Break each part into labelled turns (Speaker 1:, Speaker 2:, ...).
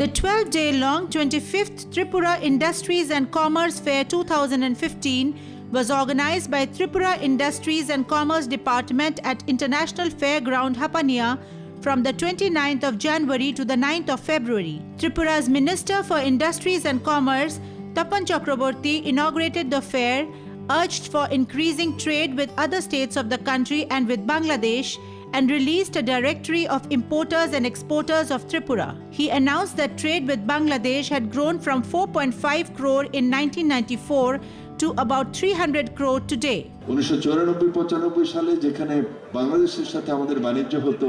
Speaker 1: The 12-day-long 25th Tripura Industries and Commerce Fair 2015 was organized by Tripura Industries and Commerce Department at International Fairground Hapania from the 29th of January to the 9th of February. Tripura's Minister for Industries and Commerce, Tapan Chakraborty, inaugurated the fair, urged for increasing trade with other states of the country and with Bangladesh, and released a directory of importers and exporters of Tripura. He announced that trade with Bangladesh had grown from 4.5 crore in 1994 to about 300 crore today.
Speaker 2: 1994-95 সালে যেখানে বাংলাদেশের সাথে আমাদের বাণিজ্য হতো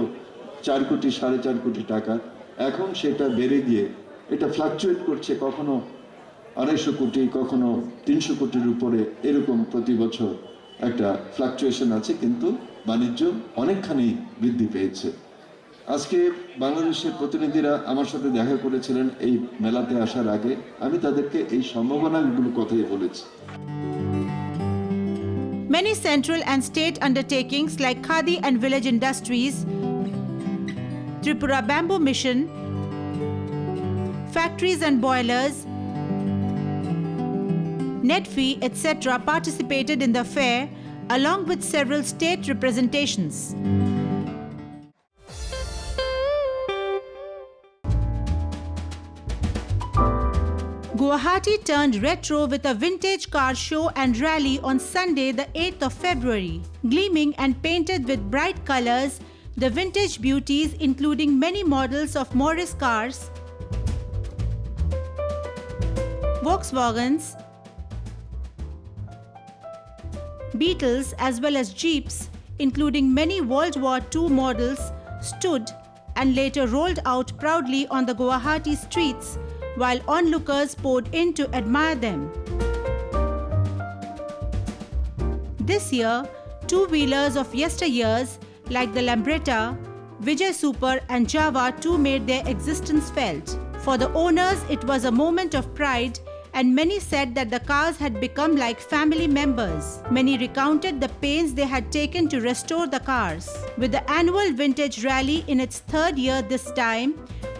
Speaker 2: 4 কোটি 4.5 কোটি টাকা, এখন সেটা বেড়ে গিয়ে এটা ফ্লাকচুয়েট করছে, কখনো 250 কোটি, কখনো 300 কোটির উপরে, এরকম প্রতি বছর একটা ফ্লাকচুয়েশন আছে, কিন্তু বাণিজ্য অনেকখানি বৃদ্ধি পেয়েছে। আজকে বাংলাদেশের প্রতিনিধিরা আমার সাথে দেখা করেছিলেন এই মেলাতে আসার আগে, আমি তাদেরকে এই সম্ভাবনাগুলো কথাই বলেছি।
Speaker 1: Many central and state undertakings like Khadi and Village Industries, Tripura Bamboo Mission, Factories and Boilers, Netfi, etc. participated in the fair along with several state representations. Guwahati turned retro with a vintage car show and rally on Sunday, the 8th of February. Gleaming and painted with bright colors, the vintage beauties, including many models of Morris cars, Volkswagens, Beetles as well as Jeeps, including many World War II models, stood and later rolled out proudly on the Guwahati streets while onlookers poured in to admire them. This year, two-wheelers of yesteryears like the Lambretta, Vijay Super and Java too made their existence felt. For the owners, it was a moment of pride, and many said that the cars had become like family members. Many recounted the pains they had taken to restore the cars. With the annual vintage rally in its third year this time,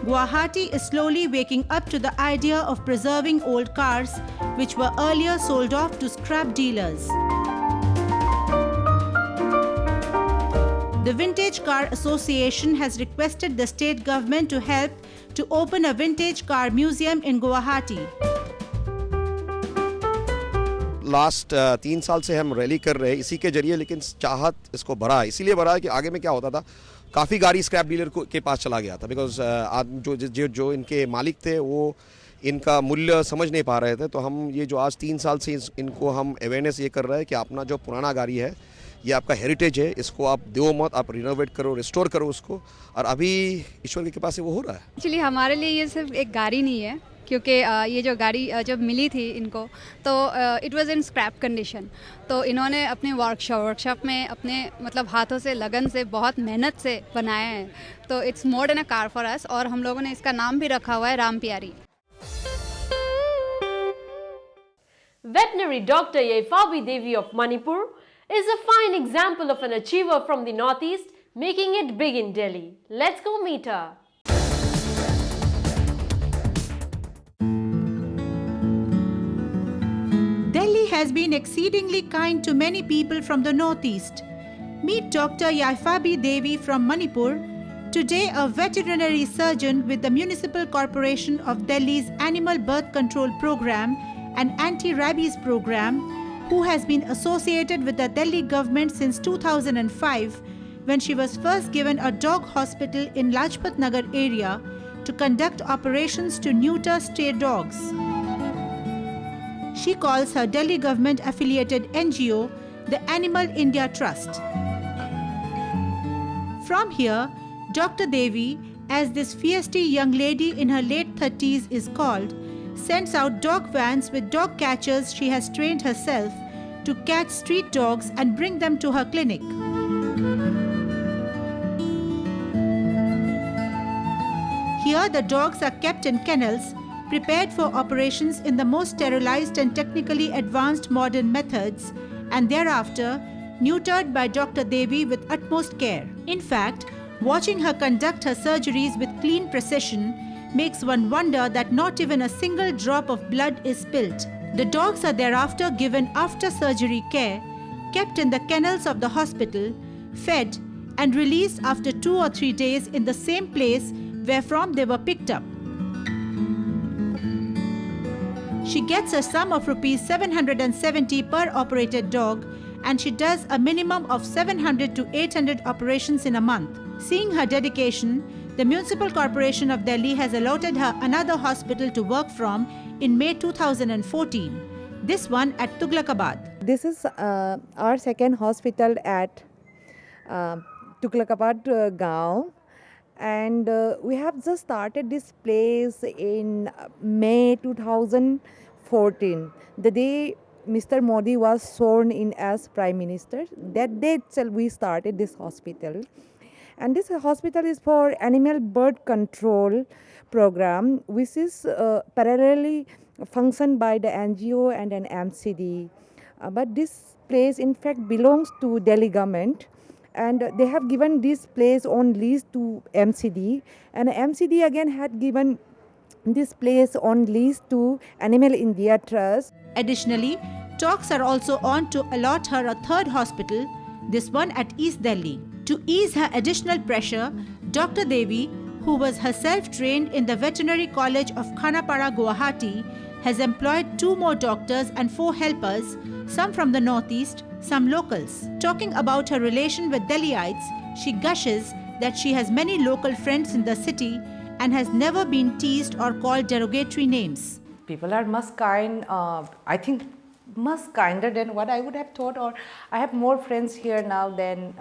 Speaker 1: Guwahati is slowly waking up to the idea of preserving old cars which were earlier sold off to scrap dealers. The Vintage Car Association has requested the state government to help to open a vintage car museum in Guwahati.
Speaker 3: Last 3 साल से हम rally कर रहे हैं इसी के जरिए, लेकिन चाहत इसको बढ़ा है, इसीलिए बढ़ा है कि आगे में क्या होता था, काफ़ी गाड़ी स्क्रैप डीलर के पास चला गया था, बिकॉज जो इनके मालिक थे वो इनका मूल्य समझ नहीं पा रहे थे। तो हम ये जो आज 3 साल से इनको हम अवेयरनेस ये कर रहे हैं कि अपना जो पुराना गाड़ी है, ये आपका हेरिटेज है, इसको आप दो मत, आप रिनोवेट करो, रिस्टोर करो उसको, और अभी ईश्वर की कृपा से वो हो रहा है।
Speaker 4: एक्चुअली हमारे लिए ये सिर्फ एक गाड़ी नहीं है, क्योंकि ये जो गाड़ी जब मिली थी इनको, तो it was in scrap condition, तो इन्होंने अपने वर्कशॉप में अपने मतलब हाथों से, लगन से, बहुत मेहनत से बनाया है, तो it's more than a car for us, और हम लोगों ने इसका नाम भी रखा हुआ है राम प्यारी।
Speaker 5: Veterinary Dr. Yaifabi Devi of Manipur is a fine example of an achiever from the Northeast, making it big in Delhi. Let's go meet her.
Speaker 1: Delhi has been exceedingly kind to many people from the Northeast. Meet Dr. Yaifabi Devi from Manipur, today a veterinary surgeon with the Municipal Corporation of Delhi's Animal Birth Control Program and Anti-Rabies Program, who has been associated with the Delhi government since 2005, when she was first given a dog hospital in Lajpat Nagar area to conduct operations to neuter stray dogs. She calls her Delhi government-affiliated NGO the Animal India Trust. From here, Dr. Devi, as this feisty young lady in her late 30s is called, sends out dog vans with dog catchers she has trained herself to catch street dogs and bring them to her clinic. Here, the dogs are kept in kennels, prepared for operations in the most sterilized and technically advanced modern methods, and thereafter neutered by Dr. Devi with utmost care. In fact, watching her conduct her surgeries with clean precision, makes one wonder that not even a single drop of blood is spilled. The dogs are thereafter given after-surgery care, kept in the kennels of the hospital, fed, and released after 2 or 3 days in the same place wherefrom they were picked up. She gets a sum of rupees 770 per operated dog, and she does a minimum of 700 to 800 operations in a month. Seeing her dedication, the Municipal Corporation of Delhi has allotted her another hospital to work from in May 2014, this one at Tughlakabad.
Speaker 6: This is our second hospital at Tughlakabad Gaon, and we have just started this place in May 2014, the day Mr. Modi was sworn in as Prime Minister. That day itself we started this hospital. And this hospital is for animal birth control program, which is parallelly functioned by the NGO and an MCD. But this place in fact belongs to Delhi government, and they have given this place on lease to MCD, and MCD again had given this place on lease to Animal India Trust.
Speaker 1: Additionally, talks are also on to allot her a third hospital, this one at East Delhi. To ease her additional pressure, Dr. Devi, who was herself trained in the Veterinary College of Khanapara, Guwahati, has employed 2 more doctors and 4 helpers, some from the northeast, some locals. Talking about her relation with Delhiites, she gushes that she has many local friends in the city and has never been teased or called derogatory names.
Speaker 6: People are much kind, I think much kinder than what I would have thought, or I have more friends here now than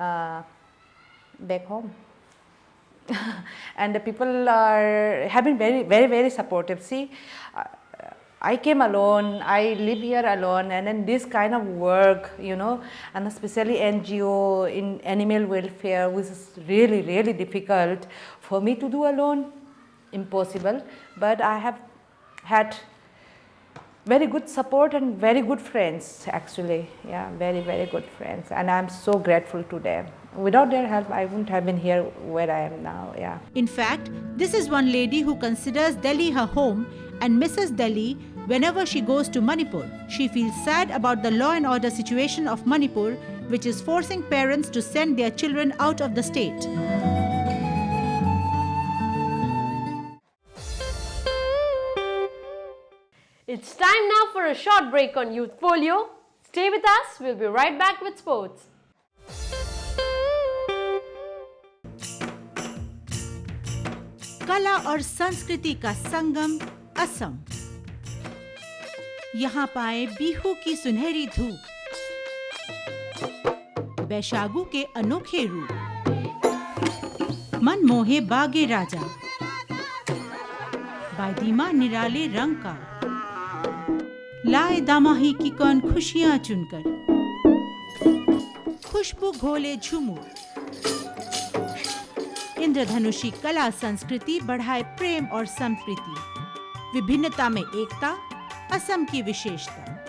Speaker 6: back home. And the people have been very, very, very supportive. See, I came alone, I live here alone, and then this kind of work, you know, and especially NGO in animal welfare, which is really, really difficult for me to do alone, impossible. But I have had very good support and very good friends, actually. Yeah, very, very good friends, and I'm so grateful to them. Without their help, I wouldn't have been here where I am now. Yeah.
Speaker 1: In fact, this is one lady who considers Delhi her home and misses Delhi whenever she goes to Manipur. She feels sad about the law and order situation of Manipur, which is forcing parents to send their children out of the state.
Speaker 5: It's time now for a short break on Youthfolio. Stay with us, we'll be right back with sports.
Speaker 1: कला और संस्कृति का संगम असम। यहाँ पाए बिहू की सुनहरी धूप, बैशागु के अनोखे रूप, मन मोहे बागे राजा, बादीमा निराले रंग का, लाए दामाही की कौन खुशियां चुनकर, खुशबू घोले झूमर, इंद्रधनुषी कला संस्कृति बढ़ाए प्रेम और संप्रीति, विभिन्नता में एकता, असम की विशेषता।